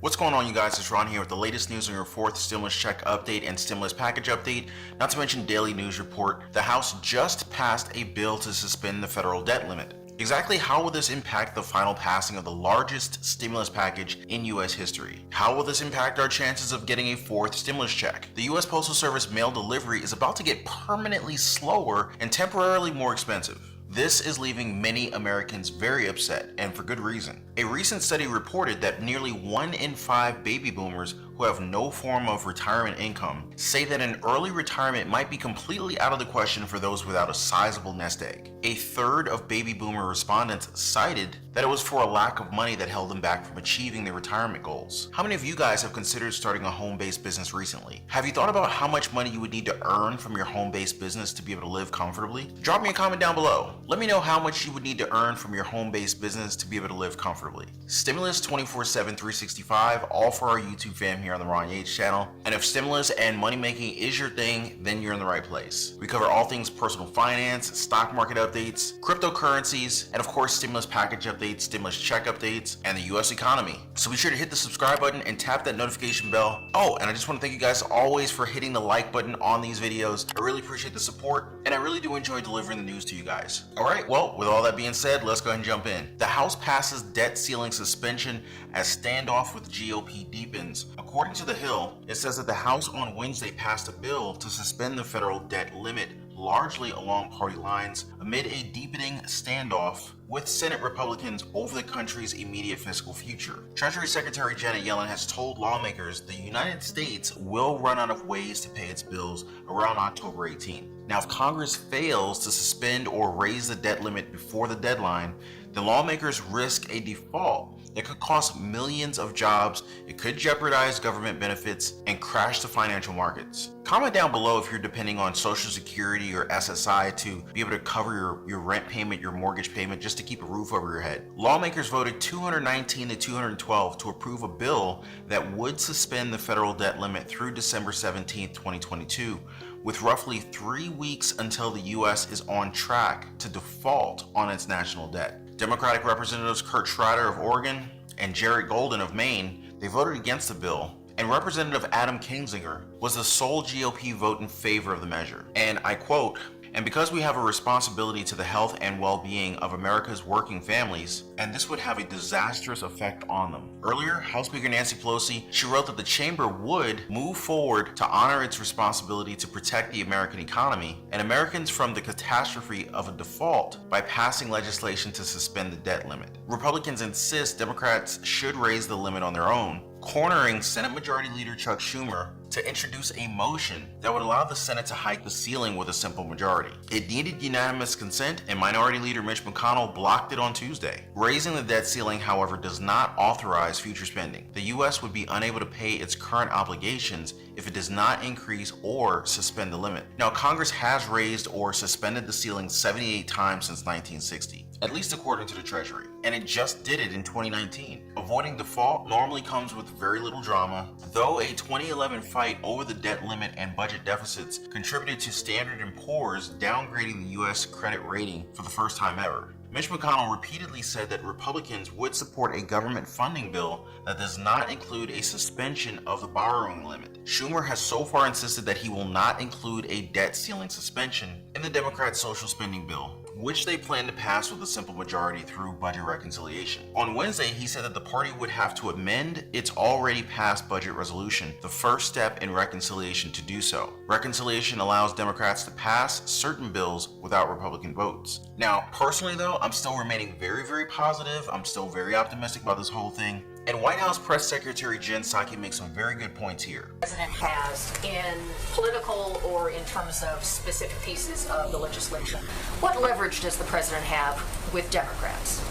What's going on, you guys? It's Ron here with the latest news on your fourth stimulus check update and stimulus package update, not to mention daily news report. The House just passed a bill to suspend the federal debt limit. Exactly how will this impact the final passing of the largest stimulus package in U.S. history? How will this impact our chances of getting a fourth stimulus check? The U.S. Postal Service mail delivery is about to get permanently slower and temporarily more expensive. This is leaving many Americans very upset, and for good reason. A recent study reported that nearly 1 in 5 baby boomers who have no form of retirement income say that an early retirement might be completely out of the question for those without a sizable nest egg. A third of baby boomer respondents cited that it was for a lack of money that held them back from achieving their retirement goals. How many of you guys have considered starting a home-based business recently? Have you thought about how much money you would need to earn from your home-based business to be able to live comfortably? Drop me a comment down below. Let me know how much you would need to earn from your home-based business to be able to live comfortably. Stimulus 24/7 365, all for our YouTube fam here on the Ron Yates channel. And if stimulus and money making is your thing, then you're in the right place. We cover all things personal finance, stock market updates, cryptocurrencies, and of course stimulus package updates, stimulus check updates, and the US economy. So be sure to hit the subscribe button and tap that notification bell. Oh, and I just want to thank you guys always for hitting the like button on these videos. I really appreciate the support, and I really do enjoy delivering the news to you guys. All right, well, with all that being said, let's go ahead and jump in. The House passes debt ceiling suspension as standoff with GOP deepens. According to The Hill, it says that the House on Wednesday passed a bill to suspend the federal debt limit, largely along party lines, amid a deepening standoff with Senate Republicans over the country's immediate fiscal future. Treasury Secretary Janet Yellen has told lawmakers the United States will run out of ways to pay its bills around October 18th. Now, if Congress fails to suspend or raise the debt limit before the deadline, then lawmakers risk a default that could cost millions of jobs, it could jeopardize government benefits, and crash the financial markets. Comment down below if you're depending on Social Security or SSI to be able to cover your rent payment, your mortgage payment, just to keep a roof over your head. Lawmakers voted 219 to 212 to approve a bill that would suspend the federal debt limit through December 17, 2022, with roughly 3 weeks until the U.S. is on track to default on its national debt. Democratic Representatives Kurt Schreider of Oregon and Jared Golden of Maine, they voted against the bill, and Representative Adam Kinzinger was the sole GOP vote in favor of the measure. And I quote, "And because we have a responsibility to the health and well-being of America's working families, and this would have a disastrous effect on them." Earlier, House Speaker Nancy Pelosi, she wrote that the chamber would move forward to honor its responsibility to protect the American economy and Americans from the catastrophe of a default by passing legislation to suspend the debt limit. Republicans insist Democrats should raise the limit on their own, cornering Senate Majority Leader Chuck Schumer to introduce a motion that would allow the Senate to hike the ceiling with a simple majority. It needed unanimous consent, and Minority Leader Mitch McConnell blocked it on Tuesday. Raising the debt ceiling, however, does not authorize future spending. The U.S. would be unable to pay its current obligations if it does not increase or suspend the limit. Now, Congress has raised or suspended the ceiling 78 times since 1960. At least according to the Treasury, and it just did it in 2019. Avoiding default normally comes with very little drama, though a 2011 fight over the debt limit and budget deficits contributed to Standard & Poor's downgrading the U.S. credit rating for the first time ever. Mitch McConnell repeatedly said that Republicans would support a government funding bill that does not include a suspension of the borrowing limit. Schumer has so far insisted that he will not include a debt ceiling suspension in the Democrats' social spending bill, which they plan to pass with a simple majority through budget reconciliation. On Wednesday, he said that the party would have to amend its already passed budget resolution, the first step in reconciliation to do so. Reconciliation allows Democrats to pass certain bills without Republican votes. Now, personally though, I'm still remaining very positive. I'm still very optimistic about this whole thing. And White House Press Secretary Jen Psaki makes some very good points here. The president has in political or in terms of specific pieces of the legislation. What leverage does the president have with Democrats?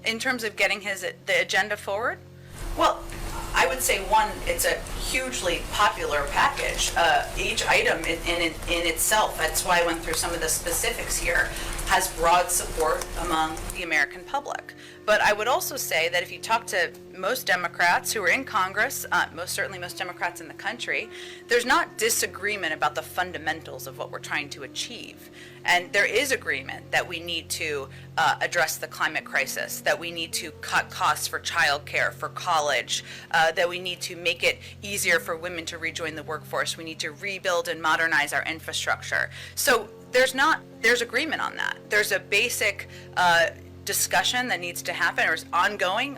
In terms of getting the agenda forward? Well, I would say one, it's a hugely popular package. Each item in itself, that's why I went through some of the specifics here, has broad support among the American public. But I would also say that if you talk to most Democrats who are in Congress, most Democrats in the country, there's not disagreement about the fundamentals of what we're trying to achieve. And there is agreement that we need to address the climate crisis, that we need to cut costs for childcare, for college, that we need to make it easier for women to rejoin the workforce. We need to rebuild and modernize our infrastructure. So there's agreement on that. There's a basic discussion that needs to happen or is ongoing.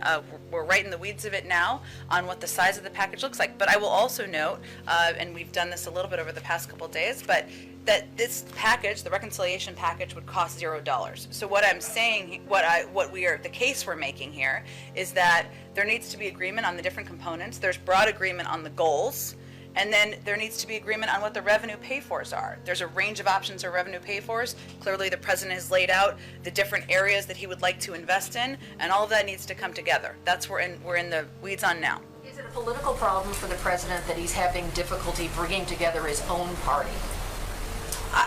We're right in the weeds of it now on what the size of the package looks like. But I will also note, and we've done this a little bit over the past couple of days, but that this package, the reconciliation package, would cost $0. So what I'm saying, the case we're making here is that there needs to be agreement on the different components. There's broad agreement on the goals. And then there needs to be agreement on what the revenue pay-fors are. There's a range of options for revenue pay-fors. Clearly, the president has laid out the different areas that he would like to invest in, and all of that needs to come together. That's where we're in the weeds on now. Is it a political problem for the president that he's having difficulty bringing together his own party?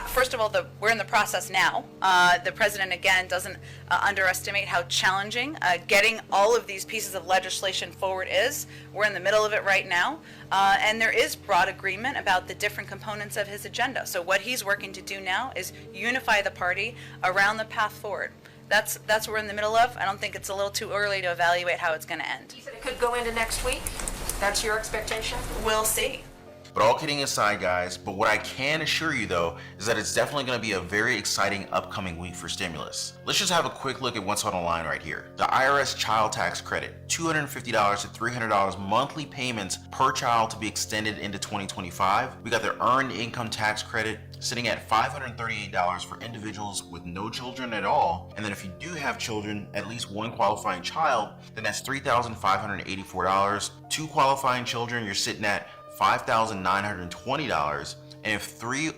First of all, we're in the process now. The president, again, doesn't underestimate how challenging getting all of these pieces of legislation forward is. We're in the middle of it right now. And there is broad agreement about the different components of his agenda. So what he's working to do now is unify the party around the path forward. That's what we're in the middle of. I don't think it's a little too early to evaluate how it's going to end. You said it could go into next week? That's your expectation? We'll see. But all kidding aside, guys, but what I can assure you though is that it's definitely going to be a very exciting upcoming week for stimulus. Let's just have a quick look at what's on the line right here. The IRS child tax credit, $250 to $300 monthly payments per child to be extended into 2025. We got the earned income tax credit sitting at $538 for individuals with no children at all. And then if you do have children, at least one qualifying child, then that's $3,584. Two qualifying children, you're sitting at $5,920, and if you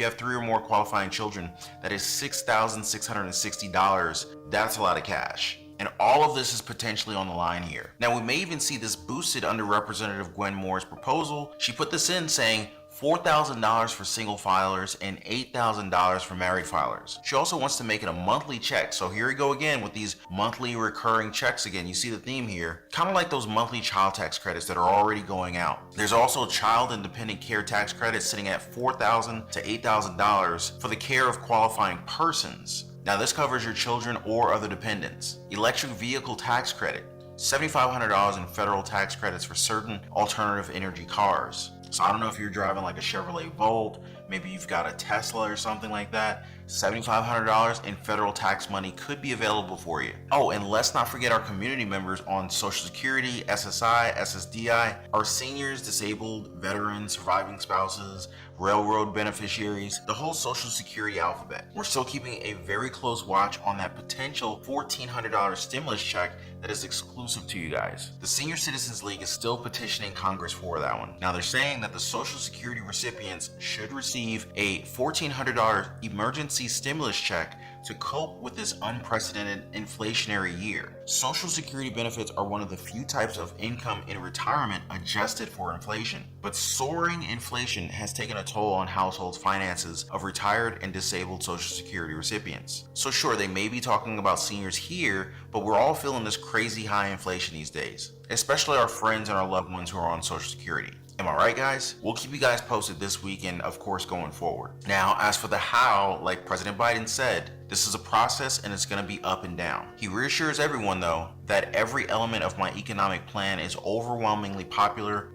have three or more qualifying children, that is $6,660. That's a lot of cash. And all of this is potentially on the line here. Now, we may even see this boosted under Representative Gwen Moore's proposal. She put this in saying $4,000 for single filers and $8,000 for married filers. She also wants to make it a monthly check. So here we go again with these monthly recurring checks again. You see the theme here, kind of like those monthly child tax credits that are already going out. There's also child and dependent care tax credits sitting at $4,000 to $8,000 for the care of qualifying persons. Now this covers your children or other dependents. Electric vehicle tax credit, $7,500 in federal tax credits for certain alternative energy cars. So I don't know if you're driving like a Chevrolet Volt, maybe you've got a Tesla or something like that. $7,500 in federal tax money could be available for you. Oh, and let's not forget our community members on Social Security, SSI, SSDI, our seniors, disabled, veterans, surviving spouses, railroad beneficiaries, the whole Social Security alphabet. We're still keeping a very close watch on that potential $1,400 stimulus check that is exclusive to you guys. The Senior Citizens League is still petitioning Congress for that one. Now they're saying that the Social Security recipients should receive a $1,400 emergency stimulus check to cope with this unprecedented inflationary year. Social Security benefits are one of the few types of income in retirement adjusted for inflation, but soaring inflation has taken a toll on households' finances of retired and disabled Social Security recipients. So sure, they may be talking about seniors here, but we're all feeling this crazy high inflation these days, especially our friends and our loved ones who are on Social Security. Am I right, guys? We'll keep you guys posted this week and, of course, going forward. Now, as for the how, like President Biden said, this is a process and it's going to be up and down. He reassures everyone, though, that every element of my economic plan is overwhelmingly popular.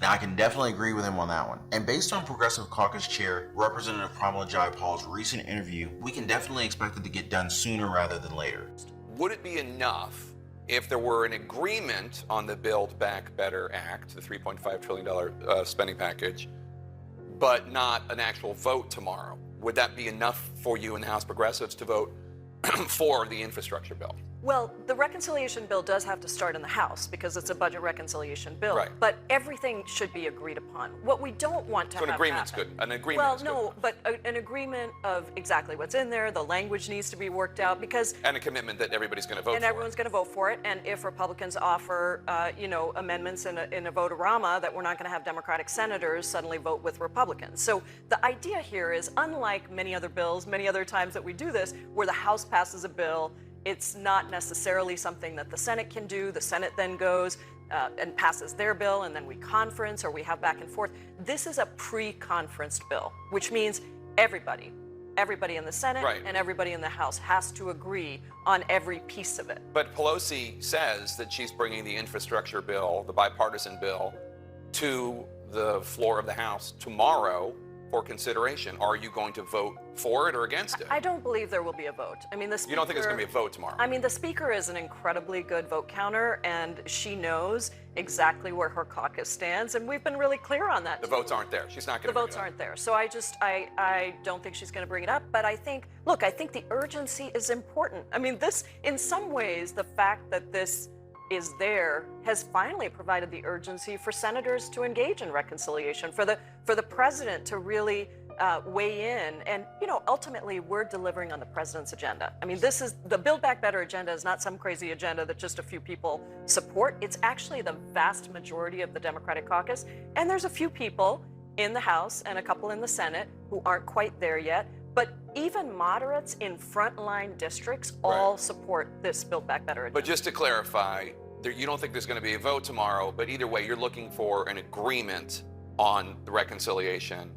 Now, I can definitely agree with him on that one. And based on Progressive Caucus Chair Representative Pramila Jayapal's recent interview, we can definitely expect it to get done sooner rather than later. Would it be enough if there were an agreement on the Build Back Better Act, the $3.5 trillion spending package, but not an actual vote tomorrow? Would that be enough for you in the House Progressives to vote for the infrastructure bill? Well, the reconciliation bill does have to start in the House because it's a budget reconciliation bill. Right. But everything should be agreed upon. What we don't want to So have an agreement's happen, good. An agreement well, is no, good. but an agreement of exactly what's in there, the language needs to be worked out because And a commitment that everybody's going to vote and for everyone's going to vote for it. And if Republicans offer, amendments in a vote-a-rama, that we're not going to have Democratic senators suddenly vote with Republicans. So the idea here is, unlike many other bills, many other times that we do this, where the House passes a bill, it's not necessarily something that the Senate can do. The Senate then goes and passes their bill, and then we conference or we have back and forth. This is a pre-conferenced bill, which means everybody in the Senate Right. and everybody in the House has to agree on every piece of it. But Pelosi says that she's bringing the infrastructure bill, the bipartisan bill, to the floor of the House tomorrow for consideration. Are you going to vote for it or against it? I don't believe there will be a vote. I mean, the Speaker, You don't think there's going to be a vote tomorrow? I mean, the Speaker is an incredibly good vote counter, and she knows exactly where her caucus stands, and we've been really clear on that. The votes aren't there. She's not The going to votes aren't there. So I don't think she's going to bring it up, but I think the urgency is important. I mean, this, in some ways, the fact that this is there has finally provided the urgency for senators to engage in reconciliation, for the president to really weigh in. And, ultimately, we're delivering on the president's agenda. I mean, this is the Build Back Better agenda is not some crazy agenda that just a few people support. It's actually the vast majority of the Democratic caucus. And there's a few people in the House and a couple in the Senate who aren't quite there yet. But even moderates in frontline districts all support this Build Back Better agenda. But just to clarify, you don't think there's going to be a vote tomorrow, but either way, you're looking for an agreement on the reconciliation,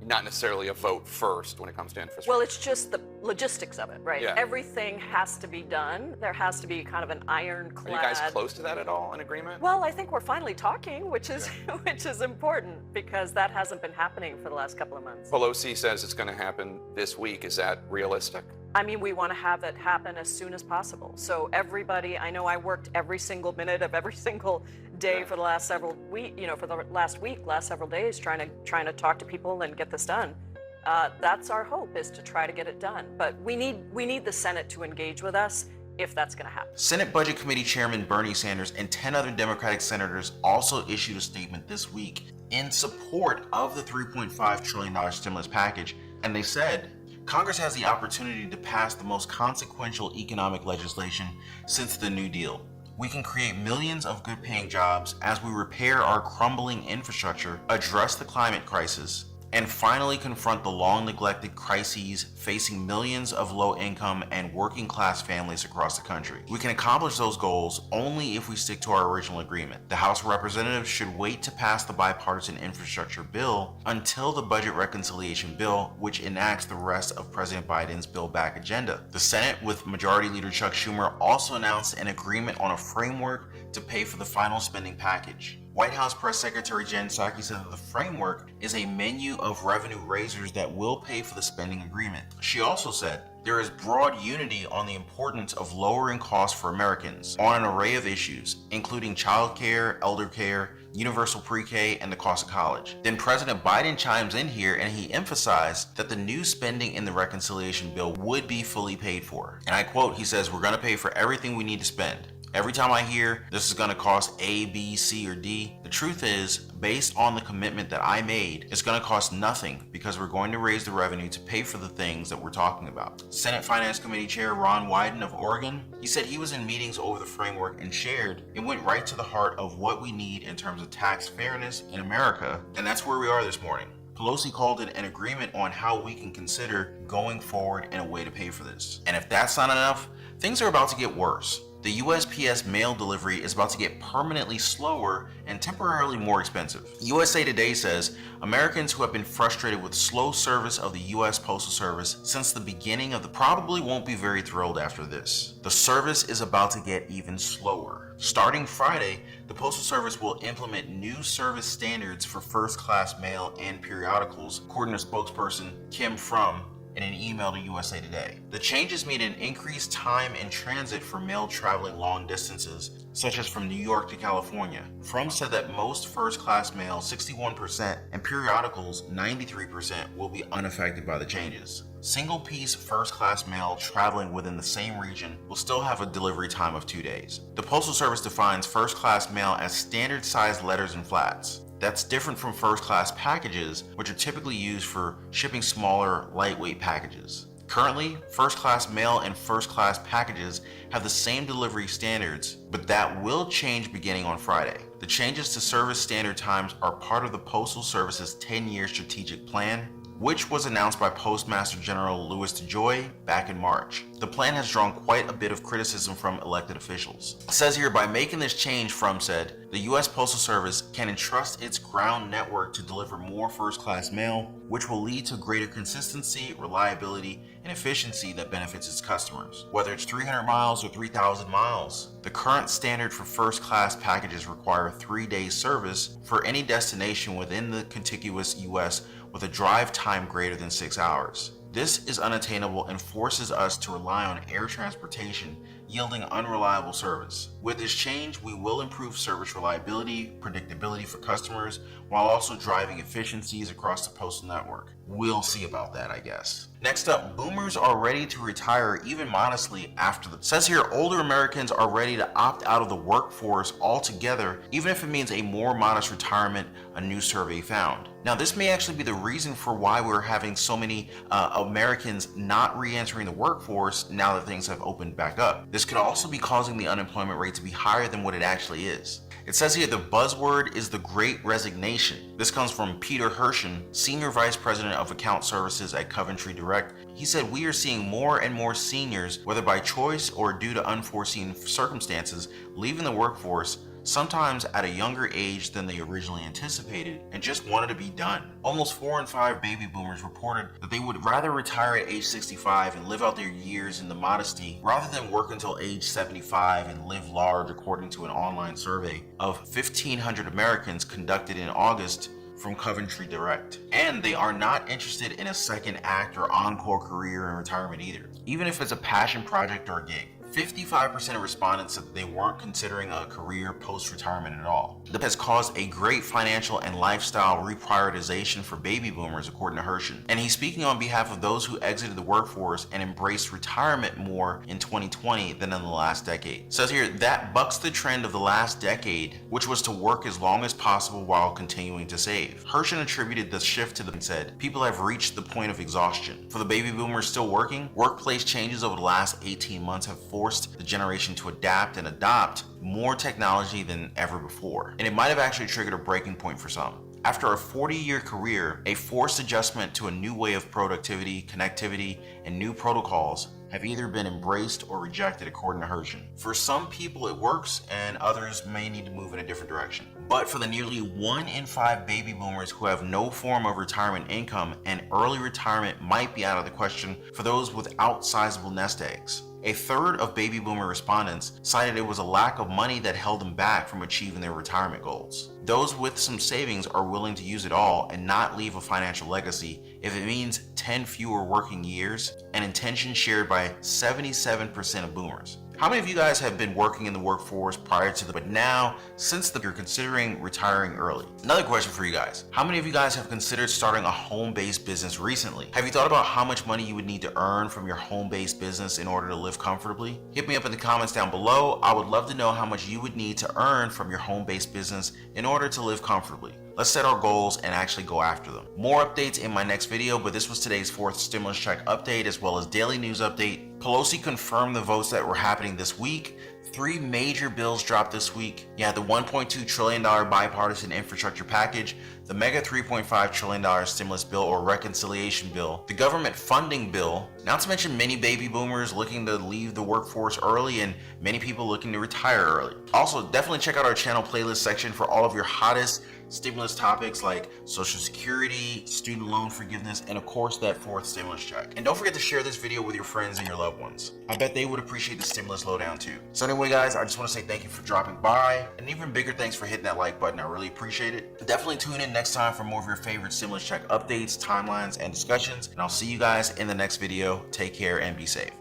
not necessarily a vote first when it comes to infrastructure. Well, it's just the logistics of it, right? Yeah. Everything has to be done. There has to be kind of an ironclad. Are you guys close to that at all, an agreement? Well, I think we're finally talking, which is which is important because that hasn't been happening for the last couple of months. Pelosi says it's going to happen this week. Is that realistic? I mean, we want to have it happen as soon as possible. So everybody, I know I worked every single minute of every single day for the last several weeks, for the last several days, trying to talk to people and get this done. That's our hope, is to try to get it done. But we need the Senate to engage with us if that's going to happen. Senate Budget Committee Chairman Bernie Sanders and 10 other Democratic senators also issued a statement this week in support of the $3.5 trillion stimulus package, and they said, Congress has the opportunity to pass the most consequential economic legislation since the New Deal. We can create millions of good-paying jobs as we repair our crumbling infrastructure, address the climate crisis, and finally confront the long-neglected crises facing millions of low-income and working-class families across the country. We can accomplish those goals only if we stick to our original agreement. The House of Representatives should wait to pass the bipartisan infrastructure bill until the budget reconciliation bill, which enacts the rest of President Biden's Build Back agenda. The Senate, with Majority Leader Chuck Schumer, also announced an agreement on a framework to pay for the final spending package. White House Press Secretary Jen Psaki said that the framework is a menu of revenue raisers that will pay for the spending agreement. She also said there is broad unity on the importance of lowering costs for Americans on an array of issues, including child care, elder care, universal pre-K, and the cost of college. Then President Biden chimes in here and he emphasized that the new spending in the reconciliation bill would be fully paid for. And I quote, he says, "We're going to pay for everything we need to spend. Every time I hear this is going to cost A, B, C, or D, the truth is, based on the commitment that I made, it's going to cost nothing because we're going to raise the revenue to pay for the things that we're talking about." Senate Finance Committee Chair Ron Wyden of Oregon, he said he was in meetings over the framework and shared it went right to the heart of what we need in terms of tax fairness in America, and that's where we are this morning. Pelosi called it an agreement on how we can consider going forward in a way to pay for this. And if that's not enough, things are about to get worse. The USPS mail delivery is about to get permanently slower and temporarily more expensive. USA Today says Americans who have been frustrated with slow service of the U.S. Postal Service since the beginning of the probably won't be very thrilled after this. The service is about to get even slower. Starting Friday, the Postal Service will implement new service standards for first-class mail and periodicals, according to spokesperson Kim Frum. in an email to USA Today. The changes mean an increased time in transit for mail traveling long distances, such as from New York to California. Fromm said that most first-class mail, 61%, and periodicals, 93%, will be unaffected by the changes. Single-piece first-class mail traveling within the same region will still have a delivery time of 2 days. The Postal Service defines first-class mail as standard-sized letters and flats. That's different from first-class packages, which are typically used for shipping smaller, lightweight packages. Currently, first-class mail and first-class packages have the same delivery standards, but that will change beginning on Friday. The changes to service standard times are part of the Postal Service's 10-year strategic plan, which was announced by Postmaster General Louis DeJoy back in March. The plan has drawn quite a bit of criticism from elected officials. It says here, by making this change, Fromm said, the U.S. Postal Service can entrust its ground network to deliver more first-class mail, which will lead to greater consistency, reliability, and efficiency that benefits its customers. Whether it's 300 miles or 3,000 miles, the current standard for first-class packages require 3 days service for any destination within the contiguous U.S. with a drive time greater than 6 hours. This is unattainable and forces us to rely on air transportation, yielding unreliable service. With this change, we will improve service reliability, predictability for customers, while also driving efficiencies across the postal network. We'll see about that, I guess. Next up, boomers are ready to retire even modestly after the... It says here, older Americans are ready to opt out of the workforce altogether, even if it means a more modest retirement, a new survey found. Now, this may actually be the reason for why we're having so many Americans not re-entering the workforce now that things have opened back up. This could also be causing the unemployment rate to be higher than what it actually is. It says here the buzzword is the Great Resignation. This comes from Peter Hershen, Senior Vice President of Account Services at Coventry Direct. He said, we are seeing more and more seniors, whether by choice or due to unforeseen circumstances, leaving the workforce, sometimes at a younger age than they originally anticipated, and just wanted to be done. Almost 4 in 5 baby boomers reported that they would rather retire at age 65 and live out their years in the modesty rather than work until age 75 and live large, according to an online survey of 1,500 Americans conducted in August from Coventry Direct. And they are not interested in a second act or encore career in retirement either, even if it's a passion project or a gig. 55% of respondents said that they weren't considering a career post-retirement at all. This has caused a great financial and lifestyle reprioritization for baby boomers, according to Hershen. And he's speaking on behalf of those who exited the workforce and embraced retirement more in 2020 than in the last decade. It says here, that bucks the trend of the last decade, which was to work as long as possible while continuing to save. Hershen attributed the shift to them and said, people have reached the point of exhaustion. For the baby boomers still working, workplace changes over the last 18 months have forced the generation to adapt and adopt more technology than ever before. And it might have actually triggered a breaking point for some. After a 40-year career, a forced adjustment to a new way of productivity, connectivity, and new protocols have either been embraced or rejected, according to Hershen. For some people it works, and others may need to move in a different direction. But for the nearly 1 in 5 baby boomers who have no form of retirement income, and early retirement might be out of the question for those without sizable nest eggs. A third of baby boomer respondents cited it was a lack of money that held them back from achieving their retirement goals. Those with some savings are willing to use it all and not leave a financial legacy if it means 10 fewer working years, an intention shared by 77% of boomers. How many of you guys have been working in the workforce prior to but now, since you're considering retiring early? Another question for you guys. How many of you guys have considered starting a home-based business recently? Have you thought about how much money you would need to earn from your home-based business in order to live comfortably? Hit me up in the comments down below. I would love to know how much you would need to earn from your home-based business in order to live comfortably. Let's set our goals and actually go after them. More updates in my next video, but this was today's 4th stimulus check update as well as daily news update. Pelosi confirmed the votes that were happening this week. 3 major bills dropped this week. You had the $1.2 trillion bipartisan infrastructure package, the mega $3.5 trillion stimulus bill or reconciliation bill, the government funding bill, not to mention many baby boomers looking to leave the workforce early and many people looking to retire early. Also, definitely check out our channel playlist section for all of your hottest stimulus topics like Social Security, student loan forgiveness, and of course that fourth stimulus check. And don't forget to share this video with your friends and your loved ones. I bet they would appreciate the stimulus lowdown too. So anyway guys, I just want to say thank you for dropping by, and even bigger thanks for hitting that like button. I really appreciate it. Definitely tune in next time for more of your favorite stimulus check updates, timelines, and discussions, and I'll see you guys in the next video. Take care and be safe.